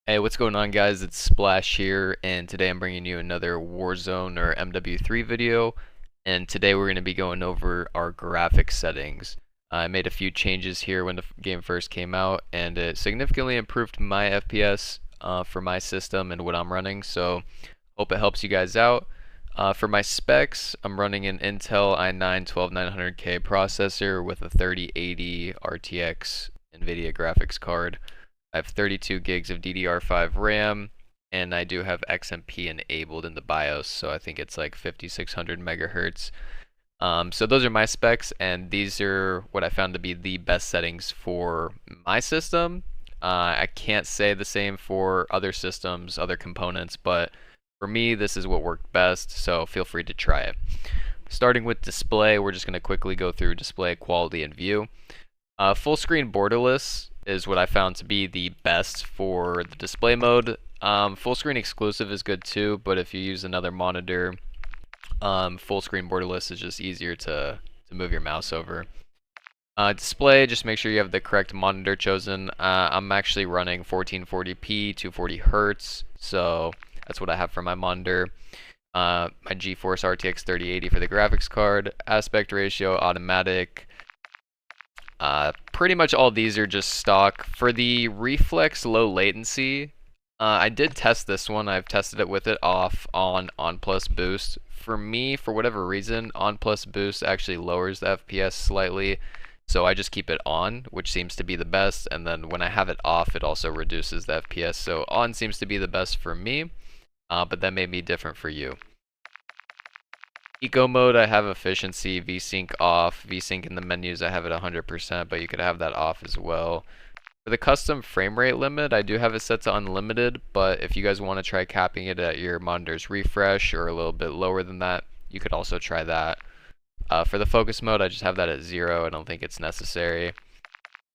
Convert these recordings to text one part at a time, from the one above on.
Hey, what's going on, guys? It's Splash here, and today I'm bringing you another Warzone or MW3 video. And today we're going to be going over our graphics settings. I made a few changes here when the game first came out, and it significantly improved my FPS for my system and what I'm running. So, hope it helps you guys out. For my specs, I'm running an Intel i9-12900K processor with a 3080 RTX NVIDIA graphics card. I have 32 gigs of DDR5 RAM, and I do have XMP enabled in the BIOS, so I think it's like 5600 megahertz. So those are my specs, and these are what I found to be the best settings for my system. I can't say the same for other systems, other components, but for me, this is what worked best, so feel free to try it. Starting with display, we're just going to quickly go through display quality and view. Full screen borderless is what I found to be the best for the display mode. Full screen exclusive is good too, but if you use another monitor, full screen borderless is just easier to move your mouse over. Display, just make sure you have the correct monitor chosen. I'm actually running 1440p, 240 Hz, so that's what I have for my monitor. My GeForce RTX 3080 for the graphics card. Aspect ratio, automatic. Pretty much all these are just stock. For the reflex low latency, I did test this one. I've tested it with it off on plus boost. For me, for whatever reason, on plus boost actually lowers the FPS slightly, so I just keep it on, which seems to be the best, and then when I have it off, it also reduces the FPS, so on seems to be the best for me, but that may be different for you. Eco mode, I have efficiency, VSync off. VSync in the menus, I have it 100%, but you could have that off as well. For the custom frame rate limit, I do have it set to unlimited, but if you guys want to try capping it at your monitor's refresh or a little bit lower than that, you could also try that. For the focus mode, I just have that at 0. I don't think it's necessary.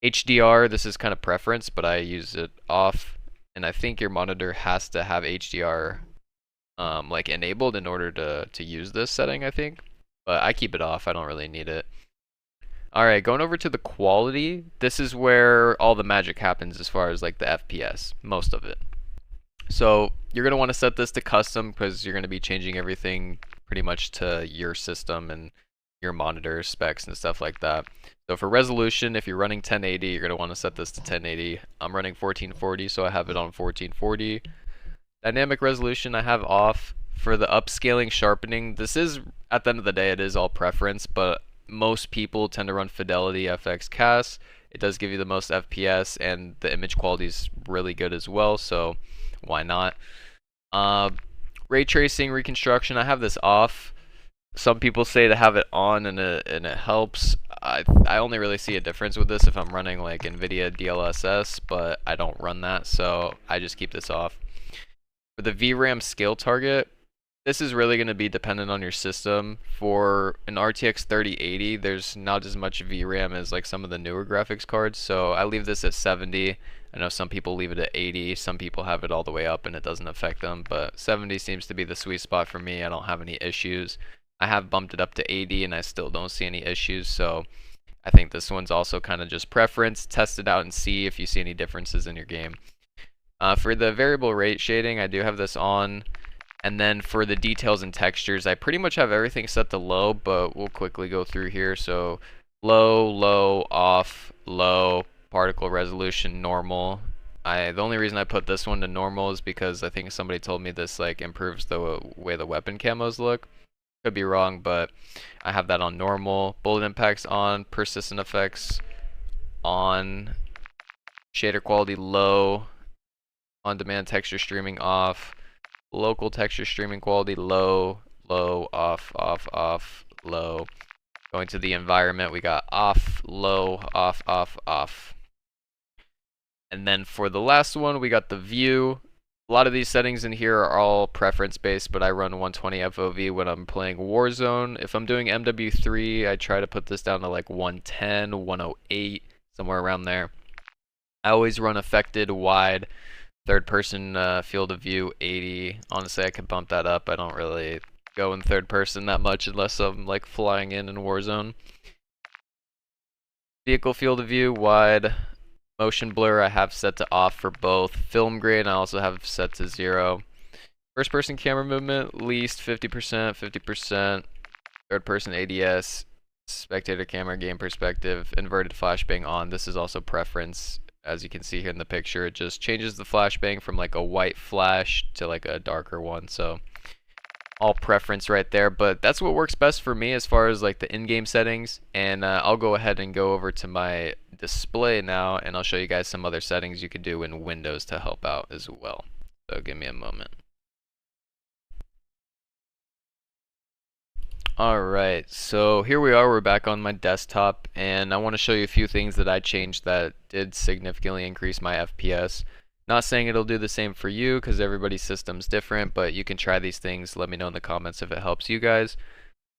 HDR, this is kind of preference, but I use it off, and I think your monitor has to have HDR like enabled in order to use this setting, I think, but I keep it off. I don't really need it. Alright, going over to the quality, this is where all the magic happens as far as like the FPS, most of it. So you're going to want to set this to custom because you're going to be changing everything pretty much to your system and your monitor specs and stuff like that. So for resolution, if you're running 1080, you're going to want to set this to 1080. I'm running 1440, so I have it on 1440. Dynamic resolution I have off. For the upscaling sharpening, this is, at the end of the day, it is all preference, but most people tend to run Fidelity FX CAS. It does give you the most FPS, and the image quality is really good as well, so why not? Ray tracing reconstruction, I have this off. Some people say to have it on, and it helps. I only really see a difference with this if I'm running like NVIDIA DLSS, but I don't run that, so I just keep this off. For the VRAM scale target, this is really going to be dependent on your system. For an RTX 3080, there's not as much VRAM as like some of the newer graphics cards, so I leave this at 70. I know some people leave it at 80, some people have it all the way up and it doesn't affect them, but 70 seems to be the sweet spot for me. I don't have any issues. I have bumped it up to 80 and I still don't see any issues, so I think this one's also kind of just preference. Test it out and see if you see any differences in your game. For the variable rate shading, I do have this on. And then for the details and textures, I pretty much have everything set to low, but we'll quickly go through here. So low, low, off, low, particle resolution, normal. The only reason I put this one to normal is because I think somebody told me this like improves the way the weapon camos look. Could be wrong, but I have that on normal. Bullet impacts on, persistent effects on, shader quality low, on-demand texture streaming off, local texture streaming quality low, low, off, off, off, low. Going to the environment, we got off, low, off, off, off. And then for the last one, we got the view. A lot of these settings in here are all preference based, but I run 120 FOV when I'm playing Warzone. If I'm doing MW3, I try to put this down to like 110, 108, somewhere around there. I always run affected wide. Third person field of view 80. Honestly, I could bump that up. I don't really go in third person that much unless I'm like flying in Warzone. Vehicle field of view wide. Motion blur I have set to off for both. Film grain I also have set to 0. First person camera movement, least 50%, 50%. Third person ADS, spectator camera, game perspective, inverted flashbang on. This is also preference. As you can see here in the picture, it just changes the flashbang from like a white flash to like a darker one. So all preference right there, but that's what works best for me as far as like the in-game settings. And I'll go ahead and go over to my display now, and I'll show you guys some other settings you could do in Windows to help out as well. So give me a moment. Alright, so here we are, we're back on my desktop, and I want to show you a few things that I changed that did significantly increase my FPS. Not saying it'll do the same for you, because everybody's system's different, but you can try these things. Let me know in the comments if it helps you guys.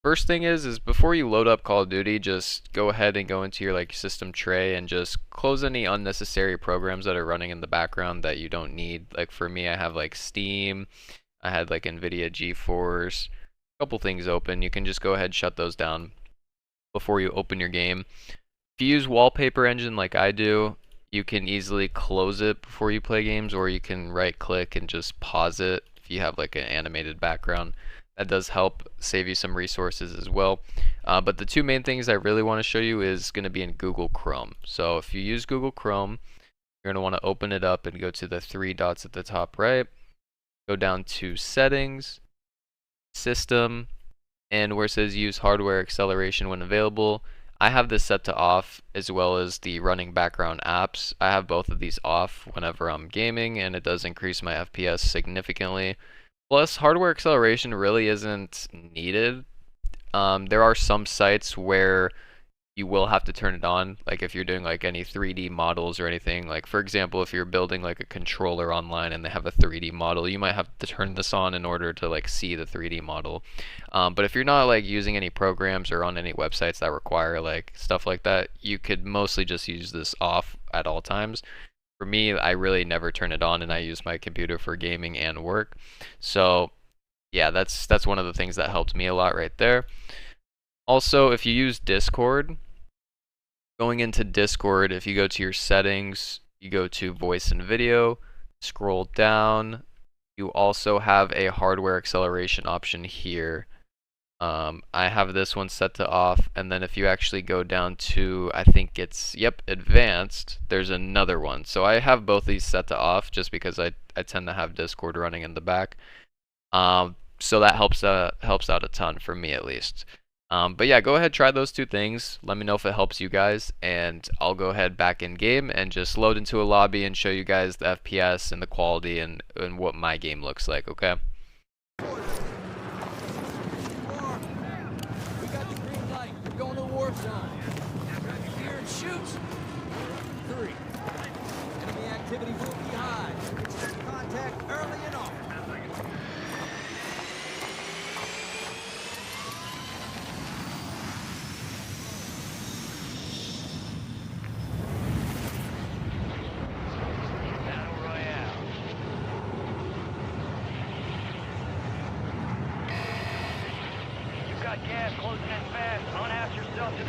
First thing is before you load up Call of Duty, just go ahead and go into your like system tray and just close any unnecessary programs that are running in the background that you don't need. Like for me, I have like Steam, I had like NVIDIA GeForce, couple things open. You can just go ahead and shut those down before you open your game. If you use Wallpaper Engine like I do, you can easily close it before you play games, or you can right click and just pause it if you have like an animated background. That does help save you some resources as well. But the two main things I really want to show you is going to be in Google Chrome. So if you use Google Chrome, you're going to want to open it up and go to the 3 dots at the top right, go down to Settings, System, and where it says use hardware acceleration when available, I have this set to off, as well as the running background apps. I have both of these off whenever I'm gaming, and it does increase my FPS significantly. Plus, hardware acceleration really isn't needed. There are some sites where you will have to turn it on, like if you're doing like any 3D models or anything. Like for example, if you're building like a controller online and they have a 3D model, you might have to turn this on in order to like see the 3D model. But if you're not like using any programs or on any websites that require like stuff like that, you could mostly just use this off at all times. For me, I really never turn it on, and I use my computer for gaming and work. So yeah, that's one of the things that helped me a lot right there. Also, if you use Discord, going into Discord, if you go to your settings, you go to voice and video, scroll down, you also have a hardware acceleration option here. I have this one set to off, and then if you actually go down to, I think it's, yep, advanced, there's another one. So I have both these set to off just because I tend to have Discord running in the back. So that helps out a ton for me at least. But yeah, go ahead, try those two things. Let me know if it helps you guys, and I'll go ahead back in game and just load into a lobby and show you guys the FPS and the quality and what my game looks like, okay? We got the green light. We're going to Warzone. Grab your gear and shoot. 3. Enemy activity will be high. Expect contact early and often. Gas closing in fast. Unass yourself to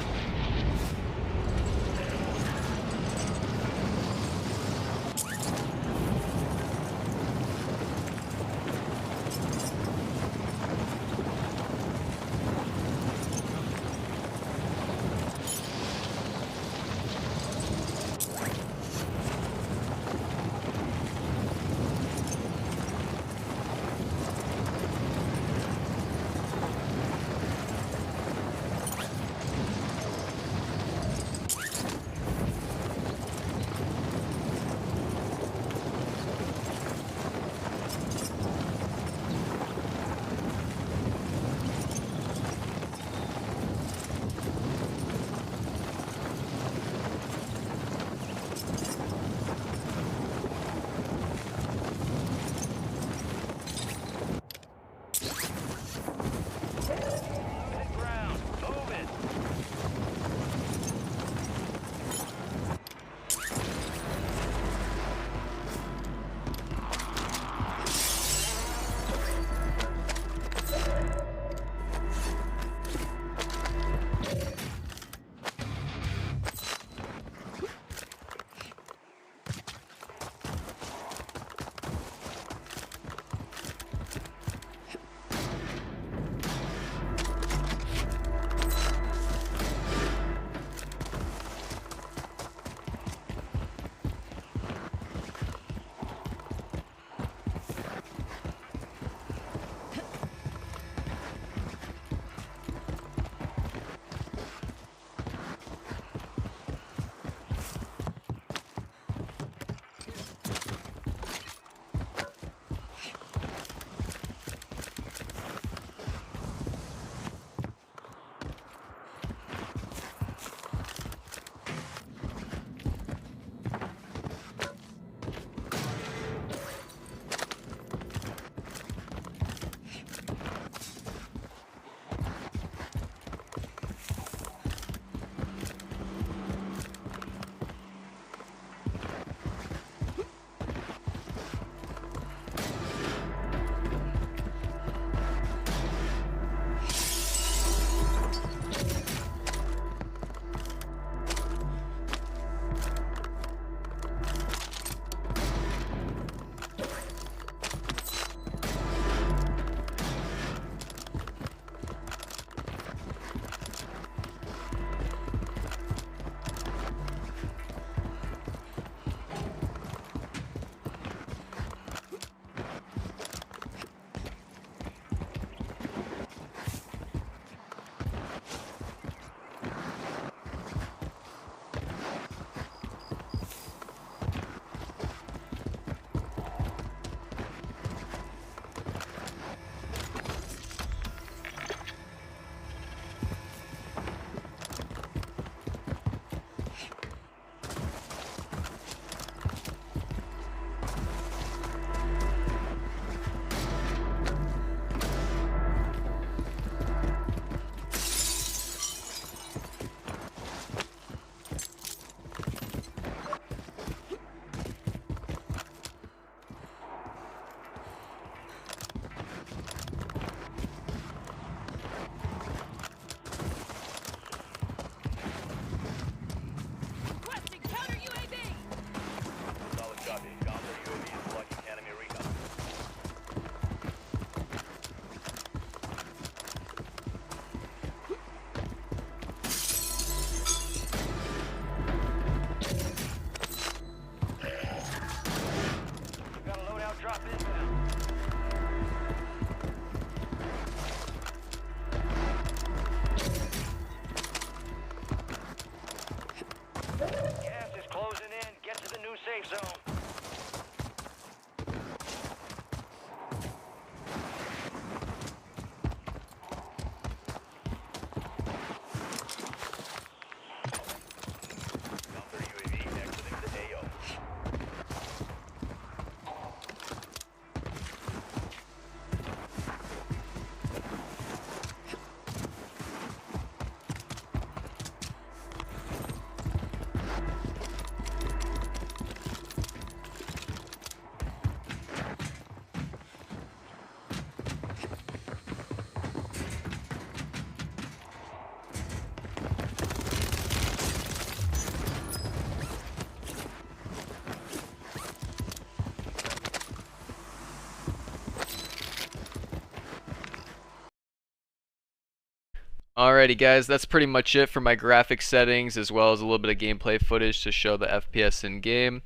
Alrighty guys, that's pretty much it for my graphic settings as well as a little bit of gameplay footage to show the FPS in game.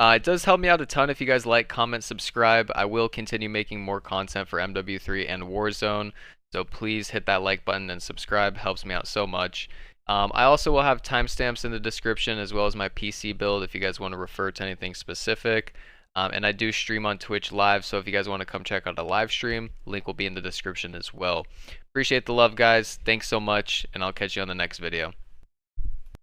It does help me out a ton if you guys like, comment, subscribe. I will continue making more content for MW3 and Warzone, so please hit that like button and subscribe, helps me out so much. I also will have timestamps in the description as well as my PC build if you guys want to refer to anything specific. And I do stream on Twitch live, so if you guys want to come check out a live stream, link will be in the description as well. Appreciate the love, guys. Thanks so much, and I'll catch you on the next video.